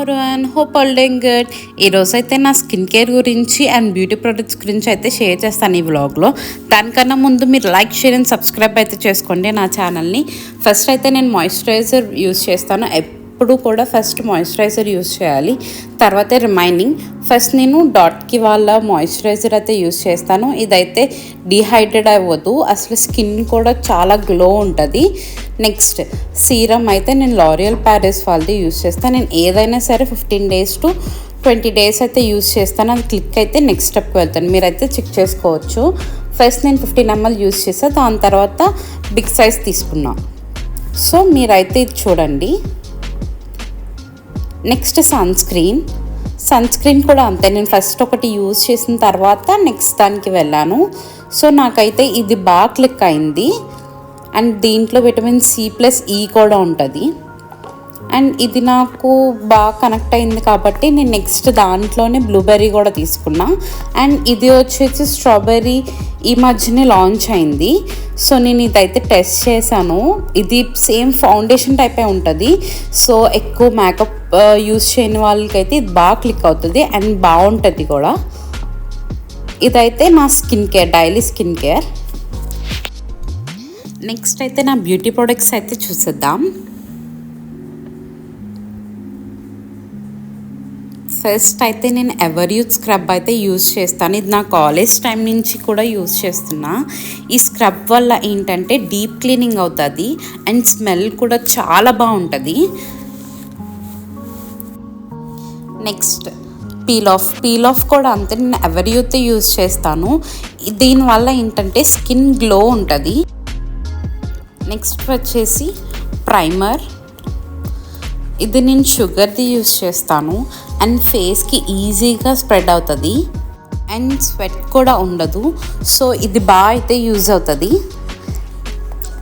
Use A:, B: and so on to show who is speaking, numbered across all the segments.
A: Everyone, hope all doing good. ఈరోజు అయితే నా స్కిన్ కేర్ గురించి అండ్ బ్యూటీ ప్రొడక్ట్స్ గురించి అయితే షేర్ చేస్తాను ఈ వ్లాగ్లో. దానికన్నా ముందు మీరు లైక్, షేర్ అండ్ సబ్స్క్రైబ్ అయితే చేసుకోండి నా ఛానల్ని. ఫస్ట్ అయితే నేను మాయిశ్చరైజర్ యూస్ చేస్తాను. ఎప్పుడు కూడా ఫస్ట్ మాయిశ్చరైజర్ యూస్ చేయాలి, తర్వాత రిమైనింగ్. ఫస్ట్ నేను డాట్కి వాళ్ళ మాయిశ్చరైజర్ అయితే యూస్ చేస్తాను. ఇదైతే డీహైడ్రేట్ అవ్వదు, అసలు స్కిన్ కూడా చాలా గ్లో ఉంటుంది. నెక్స్ట్ సీరం అయితే నేను లారియల్ ప్యారిస్ వాళ్ళది యూస్ చేస్తాను. నేను ఏదైనా సరే 15 days to 20 days అయితే యూస్ చేస్తాను. అది క్లిక్ అయితే నెక్స్ట్ స్టెప్కి వెళ్తాను, మీరైతే చెక్ చేసుకోవచ్చు. ఫస్ట్ నేను 15 ml యూస్ చేస్తాను, దాని తర్వాత బిగ్ సైజ్ తీసుకున్నా. సో మీరైతే ఇది చూడండి. నెక్స్ట్ సన్ స్క్రీన్ కూడా అంతే. నేను ఫస్ట్ ఒకటి యూజ్ చేసిన తర్వాత నెక్స్ట్ దానికి వెళ్ళాను. సో నాకైతే ఇది బాగా క్లిక్ అయింది. అండ్ దీంట్లో విటమిన్ C+E కూడా ఉంటుంది. అండ్ ఇది నాకు బాగా కనెక్ట్ అయింది కాబట్టి నేను నెక్స్ట్ దాంట్లోనే బ్లూబెర్రీ కూడా తీసుకున్నా. అండ్ ఇది వచ్చేసి స్ట్రాబెర్రీ ఈ మధ్యనే లాంచ్ అయింది. సో నేను ఇదైతే టెస్ట్ చేశాను. ఇది సేమ్ ఫౌండేషన్ టైపే ఉంటుంది. సో ఎక్కువ మేకప్ యూస్ చేయని వాళ్ళకైతే ఇది బాగా క్లిక్ అవుతుంది అండ్ బాగుంటుంది కూడా. ఇదైతే నా skin care, daily skin care. Next అయితే నా బ్యూటీ ప్రొడక్ట్స్ అయితే చూసేద్దాం. ఫస్ట్ అయితే నేను ఎవర్ యూత్ స్క్రబ్ అయితే యూజ్ చేస్తాను. ఇది నా కాలేజ్ టైం నుంచి కూడా యూజ్ చేస్తున్నా. ఈ స్క్రబ్ వల్ల ఏంటంటే డీప్ క్లీనింగ్ అవుతుంది అండ్ స్మెల్ కూడా చాలా బాగుంటుంది. నెక్స్ట్ పీల్ ఆఫ్ కూడా అంతే, నేను ఎవర్ యూత్ యూజ్ చేస్తాను. దీనివల్ల ఏంటంటే స్కిన్ గ్లో ఉంటుంది. నెక్స్ట్ వచ్చేసి ప్రైమర్. ఇది నేను షుగర్ది యూజ్ చేస్తాను అండ్ ఫేస్కి ఈజీగా స్ప్రెడ్ అవుతుంది అండ్ స్వెట్ కూడా ఉండదు. సో ఇది బాగా అయితే యూజ్ అవుతుంది.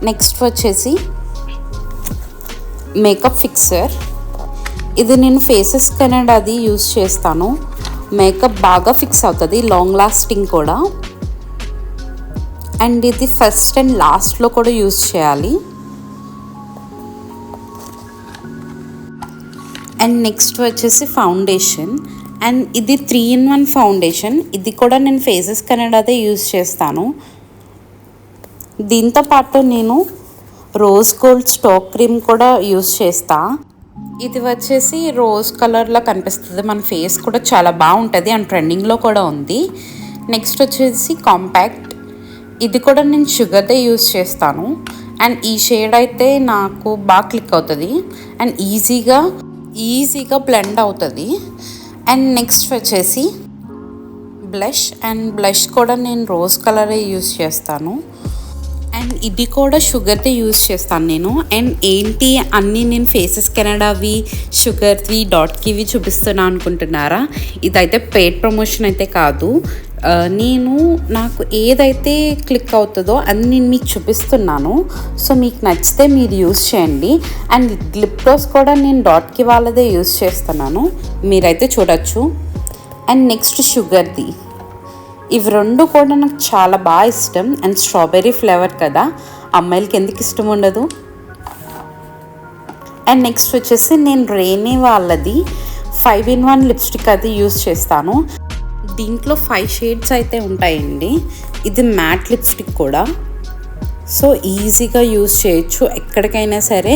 A: నెక్స్ట్ వచ్చేసి మేకప్ ఫిక్సర్. ఇది నేను ఫేసెస్ కెనడాది యూజ్ చేస్తాను. మేకప్ బాగా ఫిక్స్ అవుతుంది, లాంగ్ లాస్టింగ్ కూడా. అండ్ ఇది ఫస్ట్ అండ్ లాస్ట్లో కూడా యూజ్ చేయాలి. అండ్ నెక్స్ట్ వచ్చేసి ఫౌండేషన్. అండ్ ఇది 3-in-1 ఫౌండేషన్. ఇది కూడా నేను ఫేసెస్ కెనడాదే యూజ్ చేస్తాను. దీంతో పాటు నేను రోజ్ గోల్డ్ స్టాక్ క్రీమ్ కూడా యూజ్ చేస్తా. ఇది వచ్చేసి రోజ్ కలర్లో కనిపిస్తుంది, మన ఫేస్ కూడా చాలా బాగుంటుంది అండ్ ట్రెండింగ్లో కూడా ఉంది. నెక్స్ట్ వచ్చేసి కాంపాక్ట్. ఇది కూడా నేను షుగర్దే యూజ్ చేస్తాను. అండ్ ఈ షేడ్ అయితే నాకు బాగా క్లిక్ అవుతుంది అండ్ ఈజీగా బ్లెండ్ అవుతుంది. అండ్ నెక్స్ట్ వచ్చేసి బ్లష్ కూడా నేను రోజ్ కలరే యూజ్ చేస్తాను. అండ్ ఇది కూడా షుగర్ది యూజ్ చేస్తాను నేను. అండ్ ఏంటి అన్నీ నేను ఫేసెస్ కెనడావి, షుగర్వి, డాట్కివి చూపిస్తున్నా అనుకుంటున్నారా? ఇదైతే పెయిడ్ ప్రమోషన్ అయితే కాదు. నాకు ఏదైతే క్లిక్ అవుతుందో అది నేను మీకు చూపిస్తున్నాను. సో మీకు నచ్చితే మీరు యూజ్ చేయండి. అండ్ లిప్ గ్లాస్ కూడా నేను డాట్కి వాళ్ళదే యూజ్ చేస్తున్నాను, మీరైతే చూడొచ్చు. అండ్ నెక్స్ట్ షుగర్ది. ఇవి రెండు కూడా నాకు చాలా బాగా ఇష్టం. అండ్ స్ట్రాబెర్రీ ఫ్లేవర్ కదా, అమ్మాయిలకి ఎందుకు ఇష్టం ఉండదు. అండ్ నెక్స్ట్ వచ్చేసి నేను రేనీ వాళ్ళది 5-in-1 లిప్స్టిక్ అది యూజ్ చేస్తాను. దీంట్లో 5 షేడ్స్ అయితే ఉంటాయండి. ఇది మ్యాట్ లిప్స్టిక్ కూడా. సో ఈజీగా యూజ్ చేయొచ్చు, ఎక్కడికైనా సరే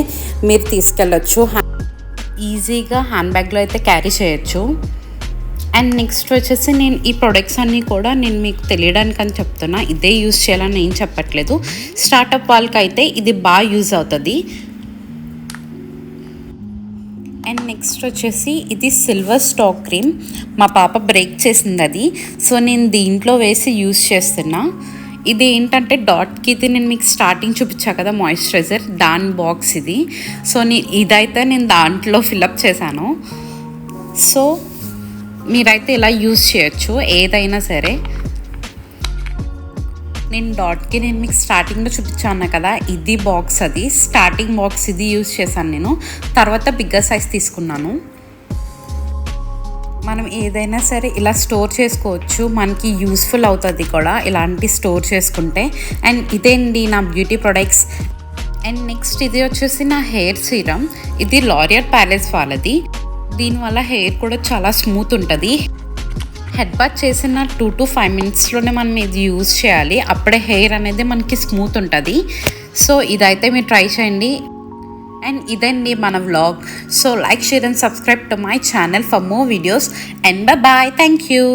A: మీరు తీసుకెళ్ళచ్చు, ఈజీగా హ్యాండ్ బ్యాగ్లో అయితే క్యారీ చేయొచ్చు. అండ్ నెక్స్ట్ వచ్చేసి నేను ఈ ప్రొడక్ట్స్ అన్నీ కూడా నేను మీకు తెలియడానికి అని చెప్తున్నా, ఇదే యూజ్ చేయాలని ఏం చెప్పట్లేదు. స్టార్టప్ వాళ్ళకైతే ఇది బాగా యూజ్ అవుతుంది. అండ్ నెక్స్ట్ వచ్చేసి ఇది సిల్వర్ స్టాక్ క్రీమ్. మా పాప బ్రేక్ చేసింది అది, సో నేను దీంట్లో వేసి యూజ్ చేస్తున్నా. ఇది ఏంటంటే డాట్కి, ఇది నేను మీకు స్టార్టింగ్ చూపించా కదా మాయిశ్చరైజర్, దాని బాక్స్ ఇది. సో ఇదైతే నేను దాంట్లో ఫిల్అప్ చేశాను. సో మీరైతే ఇలా యూజ్ చేయొచ్చు ఏదైనా సరే. నేను డాట్కి నేను మీకు స్టార్టింగ్లో చూపించాను కదా, ఇది బాక్స్, అది స్టార్టింగ్ బాక్స్, ఇది యూజ్ చేశాను నేను. తర్వాత బిగ్గర్ సైజ్ తీసుకున్నాను. మనం ఏదైనా సరే ఇలా స్టోర్ చేసుకోవచ్చు, మనకి యూస్ఫుల్ అవుతుంది కూడా ఇలాంటి స్టోర్ చేసుకుంటే. అండ్ ఇదేంటి నా బ్యూటీ ప్రొడక్ట్స్. అండ్ నెక్స్ట్ ఇది వచ్చేసి నా హెయిర్ సీరం. ఇది లారియల్ ప్యారిస్ వాళ్ళది. దీనివల్ల హెయిర్ కూడా చాలా స్మూత్ ఉంటుంది. హెడ్ బాత్ చేసిన 2 to 5 మినిట్స్లోనే మనం ఇది యూజ్ చేయాలి. అప్పుడే హెయిర్ అనేది మనకి స్మూత్ ఉంటుంది. సో ఇదైతే మీరు ట్రై చేయండి. అండ్ ఇదండి మన vlog. So like, share and subscribe to my channel for more videos. And bye. Thank you.